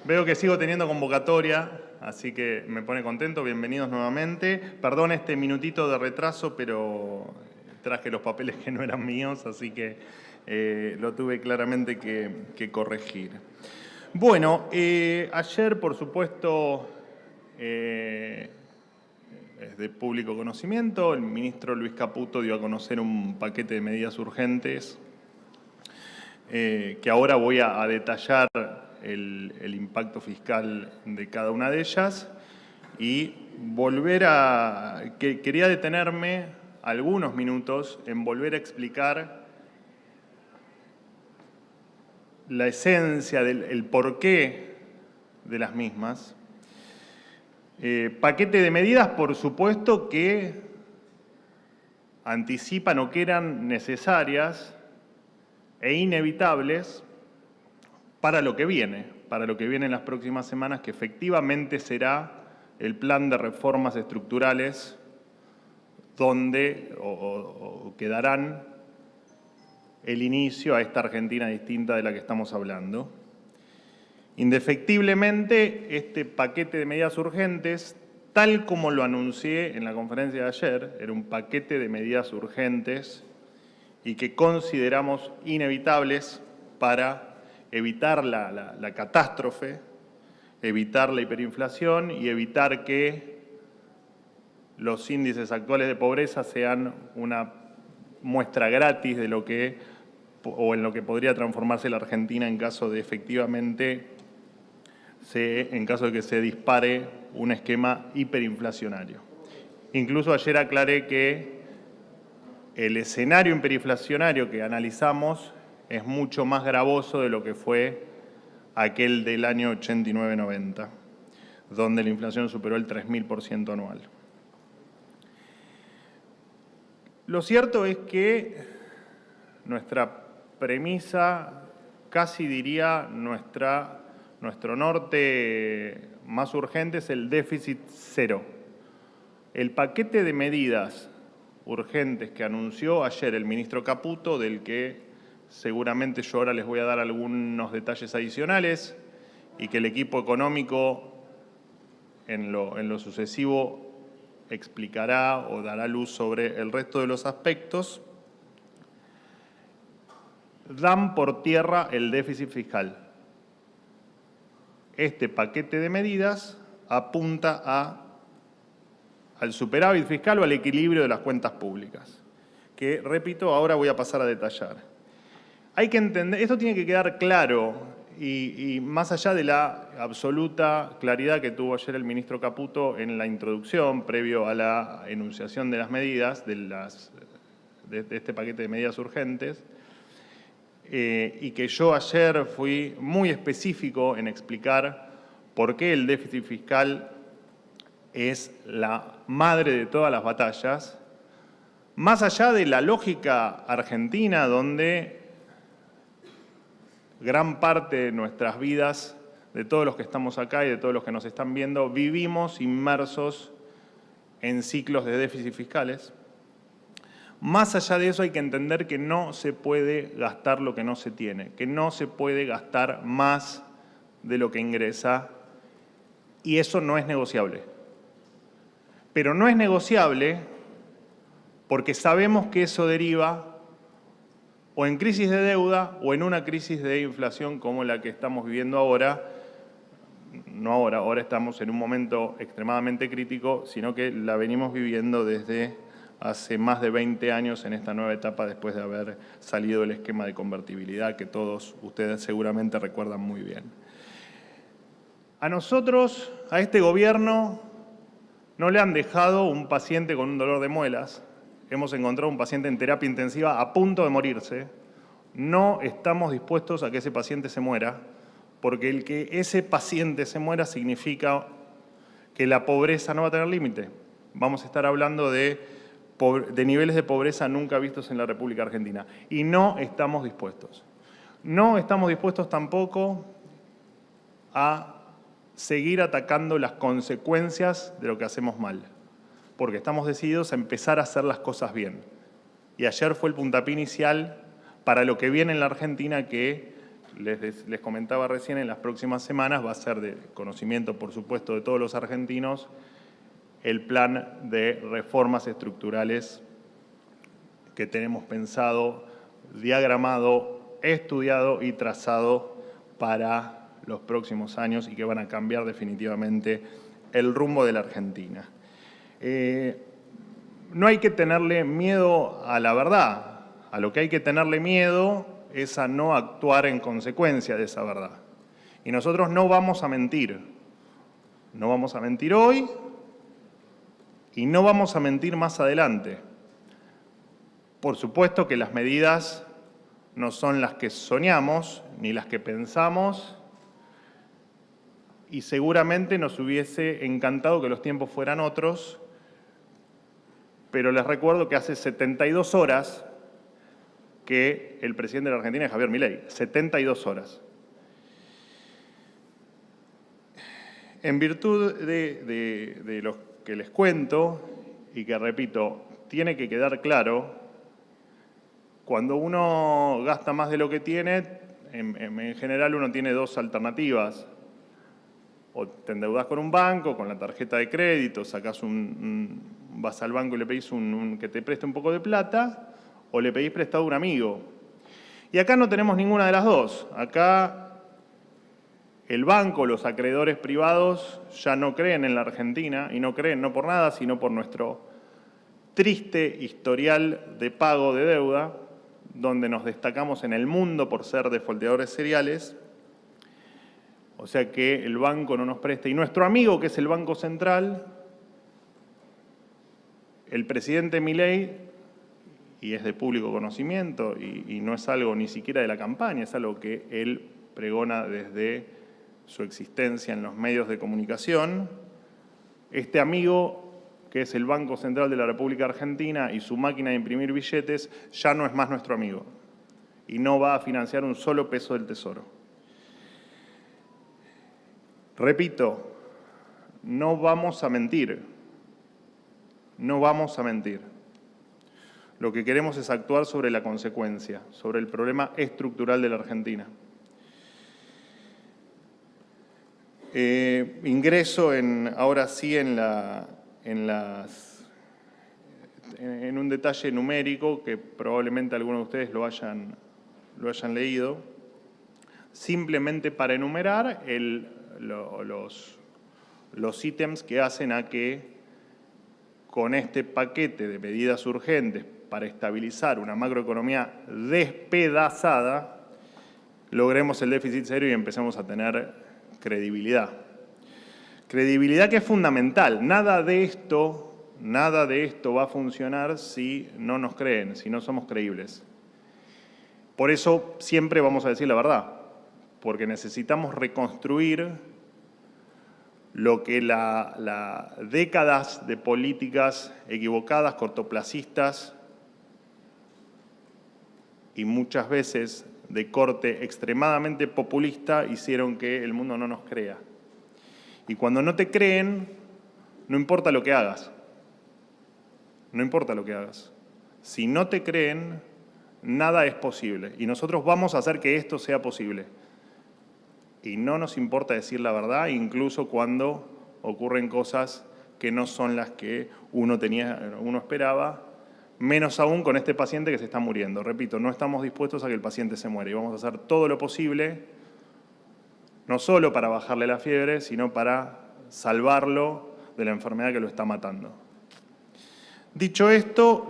Veo que sigo teniendo convocatoria, así que me pone contento. Bienvenidos nuevamente. Perdón este minutito de retraso, pero traje los papeles que no eran míos, así que lo tuve claramente que corregir. Bueno, ayer, por supuesto, es de público conocimiento, el ministro Luis Caputo dio a conocer un paquete de medidas urgentes que ahora voy a detallar el impacto fiscal de cada una de ellas y quería detenerme algunos minutos en volver a explicar la esencia, el porqué de las mismas. Paquete de medidas, por supuesto, que anticipan o que eran necesarias e inevitables para lo que viene en las próximas semanas, que efectivamente será el plan de reformas estructurales donde que darán el inicio a esta Argentina distinta de la que estamos hablando. Indefectiblemente, este paquete de medidas urgentes, tal como lo anuncié en la conferencia de ayer, era un paquete de medidas urgentes y que consideramos inevitables para evitar la catástrofe, evitar la hiperinflación y evitar que los índices actuales de pobreza sean una muestra gratis de lo que, o en lo que podría transformarse la Argentina en caso de efectivamente, en caso de que se dispare un esquema hiperinflacionario. Incluso ayer aclaré que el escenario hiperinflacionario que analizamos es mucho más gravoso de lo que fue aquel del año 89-90, donde la inflación superó el 3000% anual. Lo cierto es que nuestra premisa, casi diría nuestro norte más urgente, es el déficit cero. El paquete de medidas urgentes que anunció ayer el ministro Caputo, del que seguramente yo ahora les voy a dar algunos detalles adicionales y que el equipo económico en lo sucesivo explicará o dará luz sobre el resto de los aspectos, dan por tierra el déficit fiscal. Este paquete de medidas apunta al superávit fiscal o al equilibrio de las cuentas públicas, que, repito, ahora voy a pasar a detallar. Hay que entender, esto tiene que quedar claro y más allá de la absoluta claridad que tuvo ayer el ministro Caputo en la introducción, previo a la enunciación de las medidas, de este paquete de medidas urgentes, y que yo ayer fui muy específico en explicar por qué el déficit fiscal es la madre de todas las batallas, más allá de la lógica argentina donde gran parte de nuestras vidas, de todos los que estamos acá y de todos los que nos están viendo, vivimos inmersos en ciclos de déficit fiscales. Más allá de eso hay que entender que no se puede gastar lo que no se tiene, que no se puede gastar más de lo que ingresa y eso no es negociable. Pero no es negociable porque sabemos que eso deriva o en crisis de deuda o en una crisis de inflación como la que estamos viviendo ahora. No ahora estamos en un momento extremadamente crítico, sino que la venimos viviendo desde hace más de 20 años en esta nueva etapa después de haber salido el esquema de convertibilidad que todos ustedes seguramente recuerdan muy bien. A nosotros, a este gobierno, no le han dejado un paciente con un dolor de muelas. Hemos encontrado un paciente en terapia intensiva a punto de morirse. No estamos dispuestos a que ese paciente se muera, porque el que ese paciente se muera significa que la pobreza no va a tener límite. Vamos a estar hablando de niveles de pobreza nunca vistos en la República Argentina. Y no estamos dispuestos. No estamos dispuestos tampoco a seguir atacando las consecuencias de lo que hacemos mal, porque estamos decididos a empezar a hacer las cosas bien. Y ayer fue el puntapié inicial para lo que viene en la Argentina, que les comentaba recién, en las próximas semanas va a ser de conocimiento, por supuesto, de todos los argentinos, el plan de reformas estructurales que tenemos pensado, diagramado, estudiado y trazado para los próximos años y que van a cambiar definitivamente el rumbo de la Argentina. No hay que tenerle miedo a la verdad. A lo que hay que tenerle miedo es a no actuar en consecuencia de esa verdad. Y nosotros no vamos a mentir. No vamos a mentir hoy y no vamos a mentir más adelante. Por supuesto que las medidas no son las que soñamos ni las que pensamos y seguramente nos hubiese encantado que los tiempos fueran otros, pero les recuerdo que hace 72 horas que el presidente de la Argentina es Javier Milei, 72 horas. En virtud de lo que les cuento, y que repito, tiene que quedar claro, cuando uno gasta más de lo que tiene, en general uno tiene dos alternativas. O te endeudás con un banco, con la tarjeta de crédito, vas al banco y le pedís que te preste un poco de plata, o le pedís prestado a un amigo. Y acá no tenemos ninguna de las dos. Acá el banco, los acreedores privados ya no creen en la Argentina, y no creen no por nada, sino por nuestro triste historial de pago de deuda, donde nos destacamos en el mundo por ser defaulteadores seriales. O sea que el banco no nos presta. Y nuestro amigo, que es el Banco Central, el presidente Milei, y es de público conocimiento, y no es algo ni siquiera de la campaña, es algo que él pregona desde su existencia en los medios de comunicación. Este amigo, que es el Banco Central de la República Argentina y su máquina de imprimir billetes, ya no es más nuestro amigo y no va a financiar un solo peso del Tesoro. Repito, no vamos a mentir, no vamos a mentir. Lo que queremos es actuar sobre la consecuencia, sobre el problema estructural de la Argentina. Ingreso ahora sí en un detalle numérico que probablemente algunos de ustedes lo hayan leído, simplemente para enumerar los ítems que hacen a que con este paquete de medidas urgentes para estabilizar una macroeconomía despedazada, logremos el déficit cero y empecemos a tener credibilidad. Credibilidad que es fundamental. Nada de esto va a funcionar si no nos creen, si no somos creíbles. Por eso siempre vamos a decir la verdad, porque necesitamos reconstruir lo que las décadas de políticas equivocadas, cortoplacistas y muchas veces de corte extremadamente populista hicieron que el mundo no nos crea. Y cuando no te creen, no importa lo que hagas. No importa lo que hagas. Si no te creen, nada es posible. Y nosotros vamos a hacer que esto sea posible. Y no nos importa decir la verdad, incluso cuando ocurren cosas que no son las que uno esperaba, menos aún con este paciente que se está muriendo. Repito, no estamos dispuestos a que el paciente se muera y vamos a hacer todo lo posible, no solo para bajarle la fiebre, sino para salvarlo de la enfermedad que lo está matando. Dicho esto,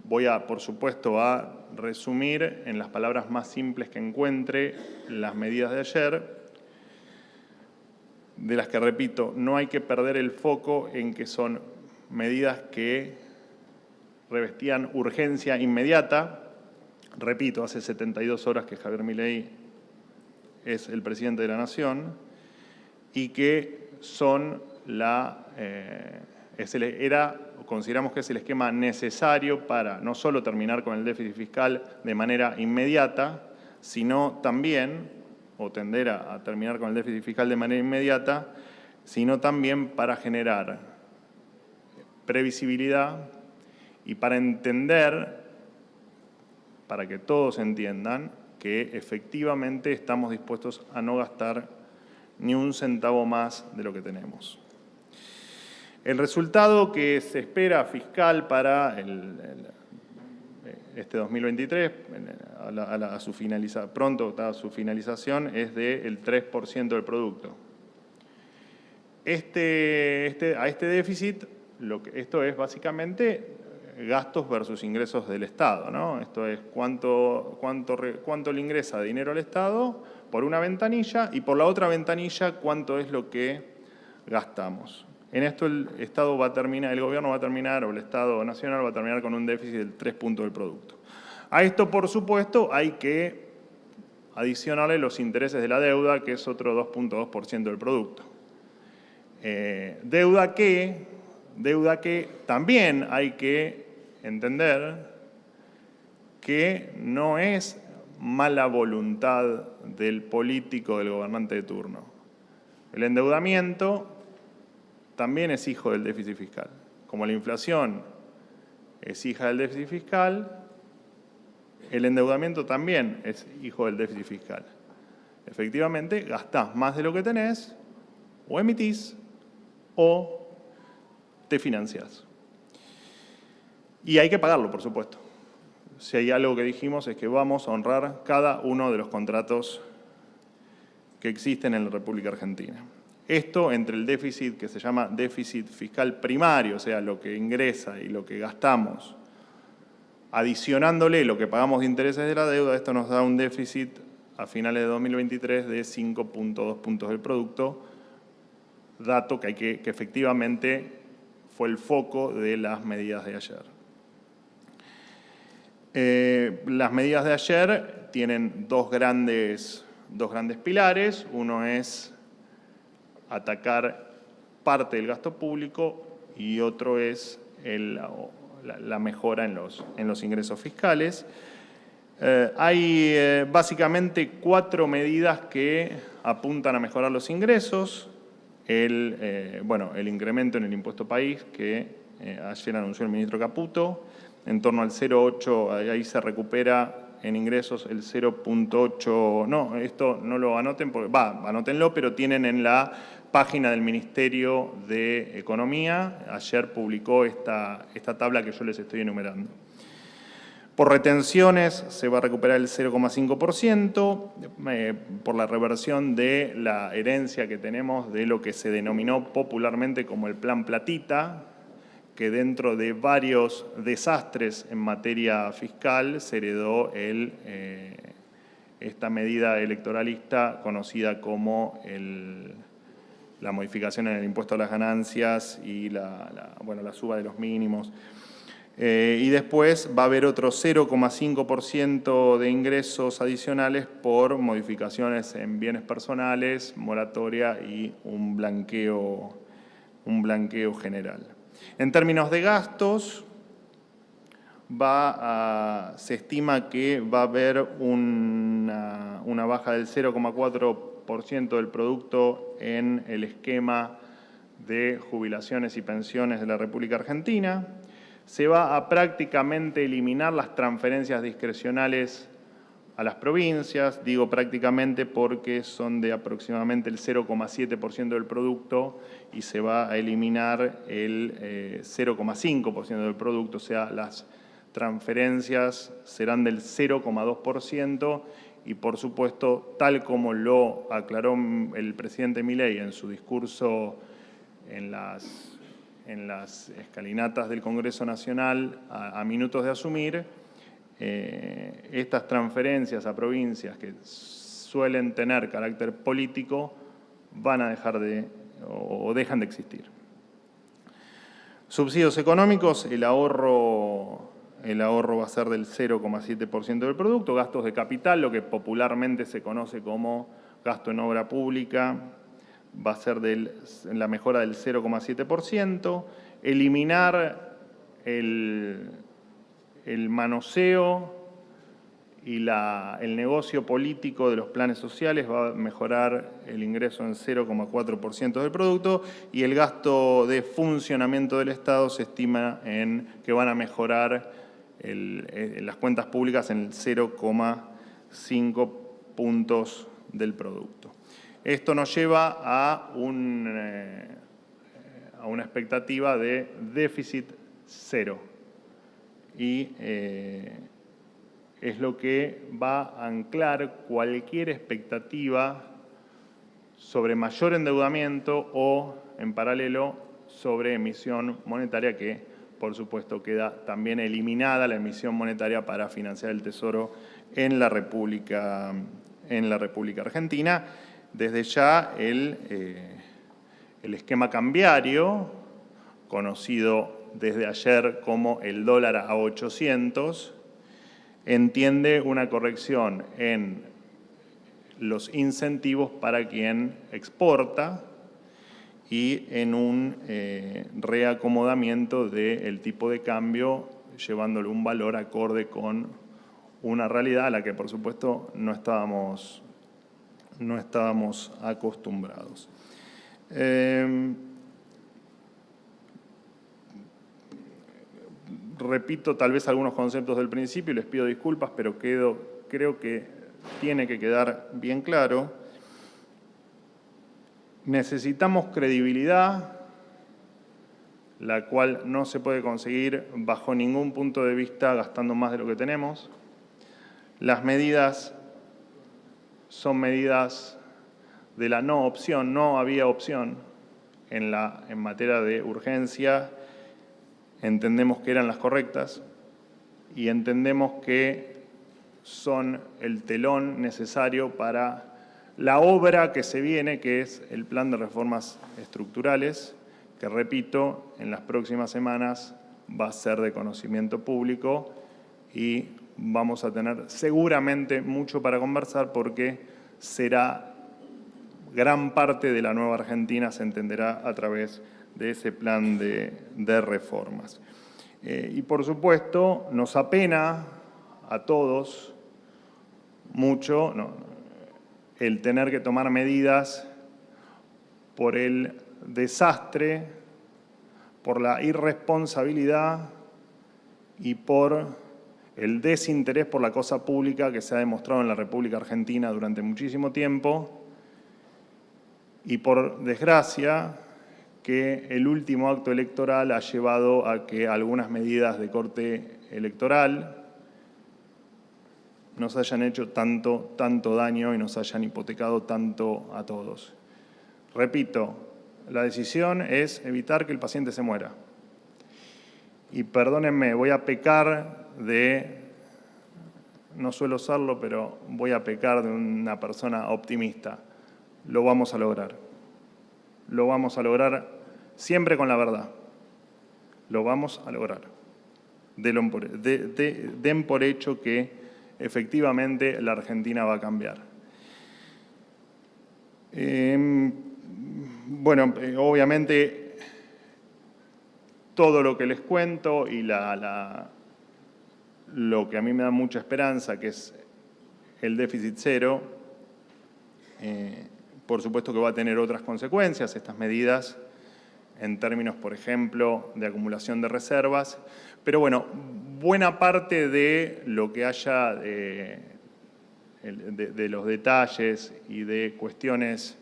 voy por supuesto, a resumir en las palabras más simples que encuentre las medidas de ayer, de las que, repito, no hay que perder el foco en que son medidas que revestían urgencia inmediata. Repito, hace 72 horas que Javier Milei es el presidente de la Nación y que son consideramos que es el esquema necesario para no solo terminar con el déficit fiscal de manera inmediata, sino también, o tender a terminar con el déficit fiscal de manera inmediata, sino también para generar previsibilidad y para entender, para que todos entiendan, que efectivamente estamos dispuestos a no gastar ni un centavo más de lo que tenemos. El resultado que se espera fiscal para este 2023, pronto a su finalización, es del 3% del producto. A este déficit, esto es básicamente gastos versus ingresos del Estado, ¿no? Esto es cuánto le ingresa de dinero al Estado por una ventanilla y por la otra ventanilla cuánto es lo que gastamos. En esto el Estado va a terminar, el gobierno va a terminar, o el Estado nacional va a terminar con un déficit del 3 puntos del producto. A esto, por supuesto, hay que adicionarle los intereses de la deuda, que es otro 2.2% del producto. Deuda que también hay que entender que no es mala voluntad del político, del gobernante de turno. El endeudamiento también es hijo del déficit fiscal. Como la inflación es hija del déficit fiscal, el endeudamiento también es hijo del déficit fiscal. Efectivamente, gastás más de lo que tenés, o emitís, o te financiás. Y hay que pagarlo, por supuesto. Si hay algo que dijimos es que vamos a honrar cada uno de los contratos que existen en la República Argentina. Esto entre el déficit que se llama déficit fiscal primario, o sea, lo que ingresa y lo que gastamos, adicionándole lo que pagamos de intereses de la deuda, esto nos da un déficit a finales de 2023 de 5.2 puntos del producto, dato que efectivamente fue el foco de las medidas de ayer. Las medidas de ayer tienen dos grandes pilares. Uno es atacar parte del gasto público y otro es la mejora en los ingresos fiscales. Hay básicamente 4 medidas que apuntan a mejorar los ingresos. El incremento en el impuesto país que ayer anunció el ministro Caputo, en torno al 0,8, ahí se recupera en ingresos el 0,8, no, esto no lo anoten, anótenlo, pero tienen en la página del Ministerio de Economía, ayer publicó esta tabla que yo les estoy enumerando. Por retenciones se va a recuperar el 0,5% por la reversión de la herencia que tenemos de lo que se denominó popularmente como el Plan Platita, que dentro de varios desastres en materia fiscal se heredó esta medida electoralista conocida como la modificación en el impuesto a las ganancias y la suba de los mínimos. Y después va a haber otro 0,5% de ingresos adicionales por modificaciones en bienes personales, moratoria y un blanqueo general. En términos de gastos, se estima que va a haber una baja del 0,4% del producto en el esquema de jubilaciones y pensiones de la República Argentina. Se va a prácticamente eliminar las transferencias discrecionales a las provincias. Digo prácticamente porque son de aproximadamente el 0,7% del producto y se va a eliminar el 0,5% del producto, o sea, las transferencias serán del 0,2% y, por supuesto, tal como lo aclaró el presidente Milei en su discurso en las escalinatas del Congreso Nacional a minutos de asumir, estas transferencias a provincias que suelen tener carácter político van a dejar o dejan de existir. Subsidios económicos, el ahorro va a ser del 0,7% del producto. Gastos de capital, lo que popularmente se conoce como gasto en obra pública, va a ser la mejora del 0,7%. Eliminar el manoseo y el negocio político de los planes sociales va a mejorar el ingreso en 0,4% del producto y el gasto de funcionamiento del Estado se estima que van a mejorar las cuentas públicas en el 0,5%. 5 puntos del producto. Esto nos lleva a una expectativa de déficit cero y es lo que va a anclar cualquier expectativa sobre mayor endeudamiento o, en paralelo, sobre emisión monetaria, que por supuesto queda también eliminada la emisión monetaria para financiar el Tesoro en la República Argentina. Desde ya el esquema cambiario, conocido desde ayer como el dólar a 800, entiende una corrección en los incentivos para quien exporta y en un reacomodamiento del tipo de cambio, llevándole un valor acorde con una realidad a la que, por supuesto, no estábamos acostumbrados. Repito tal vez algunos conceptos del principio y les pido disculpas, pero creo que tiene que quedar bien claro. Necesitamos credibilidad, la cual no se puede conseguir bajo ningún punto de vista gastando más de lo que tenemos. Las medidas son medidas de la no opción, no había opción en materia de urgencia. Entendemos que eran las correctas y entendemos que son el telón necesario para la obra que se viene, que es el plan de reformas estructurales, que, repito, en las próximas semanas va a ser de conocimiento público y vamos a tener seguramente mucho para conversar porque será gran parte de la nueva Argentina, se entenderá a través de ese plan de reformas. Y por supuesto nos apena a todos mucho el tener que tomar medidas por el desastre, por la irresponsabilidad y por el desinterés por la cosa pública que se ha demostrado en la República Argentina durante muchísimo tiempo y, por desgracia, que el último acto electoral ha llevado a que algunas medidas de corte electoral nos hayan hecho tanto daño y nos hayan hipotecado tanto a todos. Repito, la decisión es evitar que el paciente se muera. Y perdónenme, voy a pecar no suelo serlo, pero voy a pecar de una persona optimista. Lo vamos a lograr. Lo vamos a lograr siempre con la verdad. Lo vamos a lograr. Den por hecho que efectivamente la Argentina va a cambiar. Bueno, obviamente todo lo que les cuento y lo que a mí me da mucha esperanza, que es el déficit cero, por supuesto que va a tener otras consecuencias, estas medidas, en términos, por ejemplo, de acumulación de reservas. Pero bueno, buena parte de lo que haya de los detalles y de cuestiones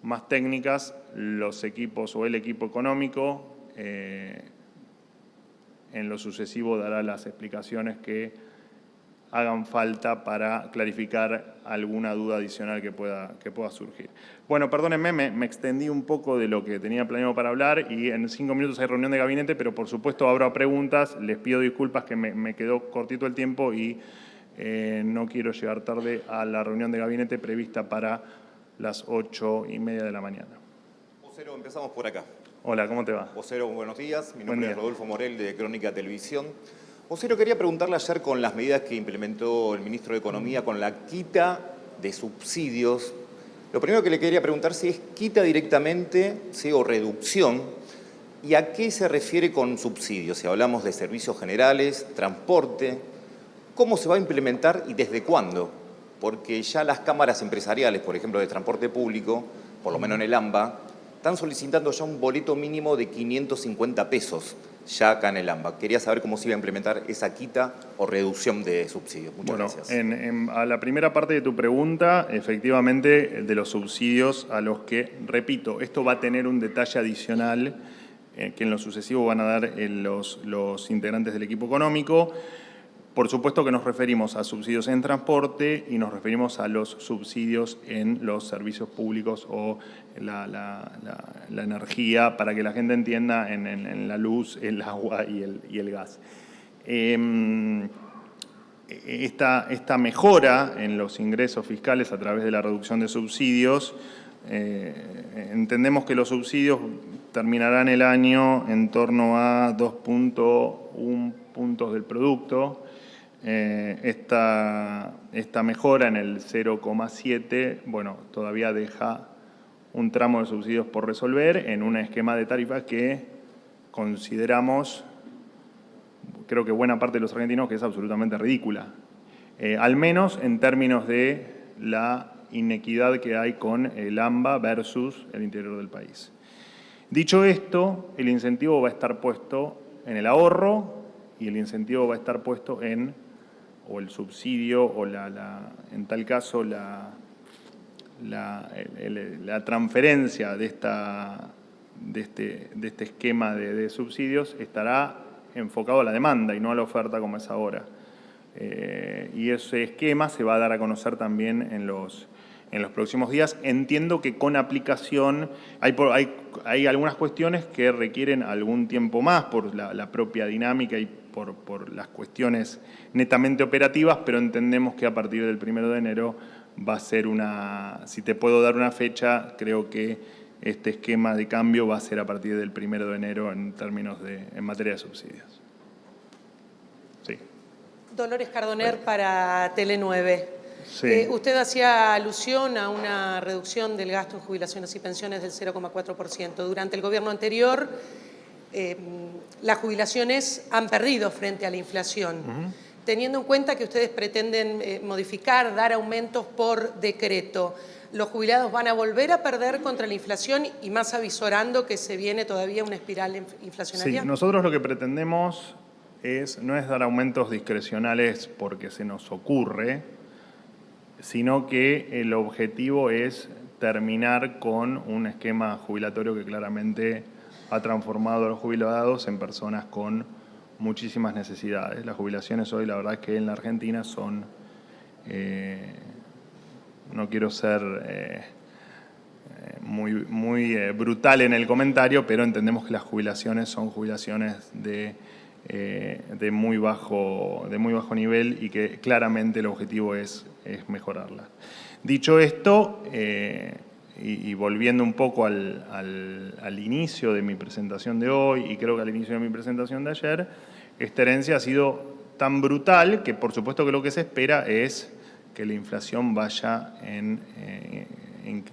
más técnicas, los equipos o el equipo económico en lo sucesivo dará las explicaciones que hagan falta para clarificar alguna duda adicional que pueda surgir. Bueno, perdónenme, me extendí un poco de lo que tenía planeado para hablar y en 5 minutos hay reunión de gabinete, pero por supuesto abro a preguntas. Les pido disculpas que me quedó cortito el tiempo y no quiero llegar tarde a la reunión de gabinete prevista para las 8:30 de la mañana. Vocero, empezamos por acá. Hola, ¿cómo te va? Vocero, buenos días. Mi nombre es Rodolfo Morel, de Crónica Televisión. Vocero, quería preguntarle ayer con las medidas que implementó el ministro de Economía con la quita de subsidios. Lo primero que le quería preguntar si es quita directamente, ¿sí?, o reducción, y a qué se refiere con subsidios. Si hablamos de servicios generales, transporte, ¿cómo se va a implementar y desde cuándo? Porque ya las cámaras empresariales, por ejemplo, de transporte público, por lo menos en el AMBA, están solicitando ya un boleto mínimo de 550 pesos ya acá en el AMBA. Quería saber cómo se iba a implementar esa quita o reducción de subsidios. Muchas gracias. A la primera parte de tu pregunta, efectivamente, de los subsidios a los que, repito, esto va a tener un detalle adicional que en lo sucesivo van a dar los integrantes del equipo económico. Por supuesto que nos referimos a subsidios en transporte y nos referimos a los subsidios en los servicios públicos o la energía, para que la gente entienda, en la luz, el agua y el gas. Esta mejora en los ingresos fiscales a través de la reducción de subsidios, entendemos que los subsidios terminarán el año en torno a 2.1 puntos del producto. Esta mejora en el 0,7, bueno, todavía deja un tramo de subsidios por resolver en un esquema de tarifas que consideramos, creo que buena parte de los argentinos, que es absolutamente ridícula. Al menos en términos de la inequidad que hay con el AMBA versus el interior del país. Dicho esto, el incentivo va a estar puesto en el ahorro y el incentivo va a estar puesto o el subsidio, o en tal caso la transferencia de este esquema de subsidios estará enfocado a la demanda y no a la oferta como es ahora. Y ese esquema se va a dar a conocer también en los próximos días. Entiendo que con aplicación hay algunas cuestiones que requieren algún tiempo más por la propia dinámica y por las cuestiones netamente operativas, pero entendemos que a partir del 1 de enero va a ser si te puedo dar una fecha, creo que este esquema de cambio va a ser a partir del 1 de enero en materia de subsidios. Sí. Dolores Cardoner para Tele9. Sí. Usted hacía alusión a una reducción del gasto en jubilaciones y pensiones del 0,4%. Durante el gobierno anterior, las jubilaciones han perdido frente a la inflación. Teniendo en cuenta que ustedes pretenden modificar, dar aumentos por decreto, ¿los jubilados van a volver a perder contra la inflación y más avisorando que se viene todavía una espiral inflacionaria? Sí, nosotros lo que pretendemos no es dar aumentos discrecionales porque se nos ocurre, sino que el objetivo es terminar con un esquema jubilatorio que claramente ha transformado a los jubilados en personas con muchísimas necesidades. Las jubilaciones hoy, la verdad es que en la Argentina son, no quiero ser muy brutal en el comentario, pero entendemos que las jubilaciones son jubilaciones de muy bajo nivel y que claramente el objetivo es mejorarlas. Dicho esto, y volviendo un poco al inicio de mi presentación de hoy, y creo que al inicio de mi presentación de ayer, esta herencia ha sido tan brutal que por supuesto que lo que se espera es que la inflación vaya en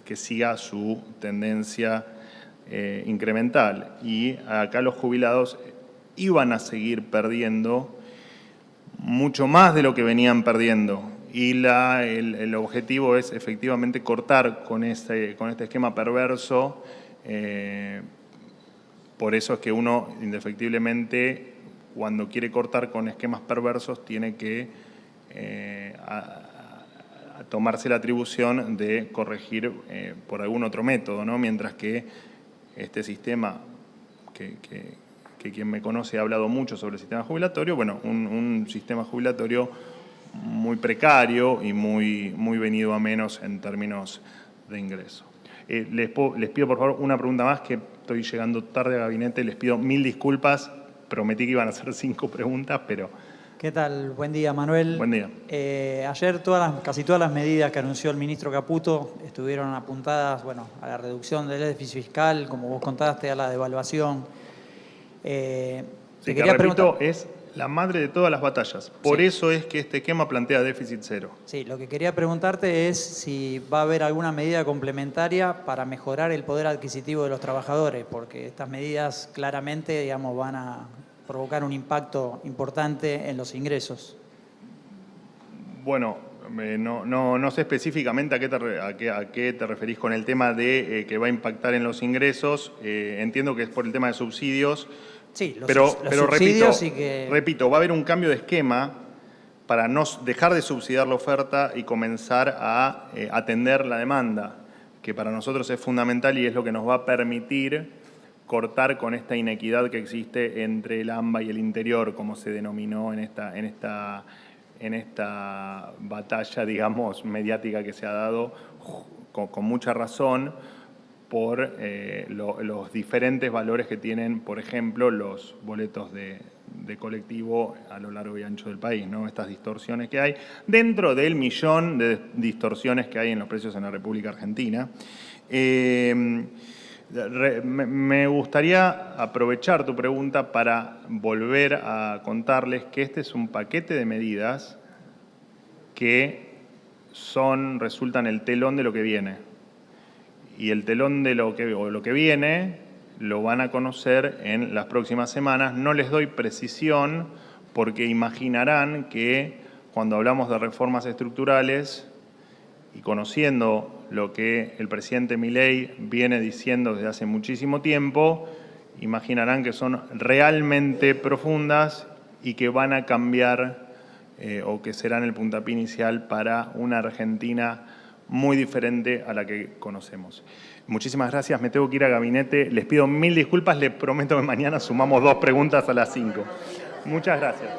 que siga su tendencia incremental. Y acá los jubilados iban a seguir perdiendo mucho más de lo que venían perdiendo. Y el objetivo es efectivamente cortar con este esquema perverso. Por eso es que uno, indefectiblemente, cuando quiere cortar con esquemas perversos, tiene que tomarse la atribución de corregir por algún otro método, ¿no? Mientras que este sistema, que quien me conoce ha hablado mucho sobre el sistema jubilatorio, bueno, un sistema jubilatorio muy precario y muy venido a menos en términos de ingreso. Les pido, por favor, una pregunta más, que estoy llegando tarde al gabinete. Les pido 1000 disculpas. Prometí que iban a ser 5 preguntas, pero... ¿Qué tal? Buen día, Manuel. Buen día. Ayer casi todas las medidas que anunció el ministro Caputo estuvieron apuntadas, bueno, a la reducción del déficit fiscal, como vos contaste, a la devaluación. Sí, que repito, es la madre de todas las batallas. Por eso es que este esquema plantea déficit cero. Sí, lo que quería preguntarte es si va a haber alguna medida complementaria para mejorar el poder adquisitivo de los trabajadores, porque estas medidas claramente, digamos, van a provocar un impacto importante en los ingresos. Bueno, No sé específicamente a qué te referís con el tema de que va a impactar en los ingresos. Entiendo que es por el tema de subsidios. Sí, pero subsidios repito, va a haber un cambio de esquema para no dejar de subsidiar la oferta y comenzar a atender la demanda, que para nosotros es fundamental y es lo que nos va a permitir cortar con esta inequidad que existe entre el AMBA y el interior, como se denominó en esta batalla, digamos, mediática que se ha dado con mucha razón por los diferentes valores que tienen, por ejemplo, los boletos de colectivo a lo largo y ancho del país, ¿no? Estas distorsiones que hay dentro del millón de distorsiones que hay en los precios en la República Argentina. Me gustaría aprovechar tu pregunta para volver a contarles que este es un paquete de medidas que resultan el telón de lo que viene. Y el telón de lo que viene lo van a conocer en las próximas semanas. No les doy precisión porque imaginarán que cuando hablamos de reformas estructurales y conociendo lo que el presidente Milei viene diciendo desde hace muchísimo tiempo, imaginarán que son realmente profundas y que van a cambiar o que serán el puntapié inicial para una Argentina muy diferente a la que conocemos. Muchísimas gracias, me tengo que ir a gabinete. Les pido 1000 disculpas, les prometo que mañana sumamos 2 preguntas a las 5. Muchas gracias.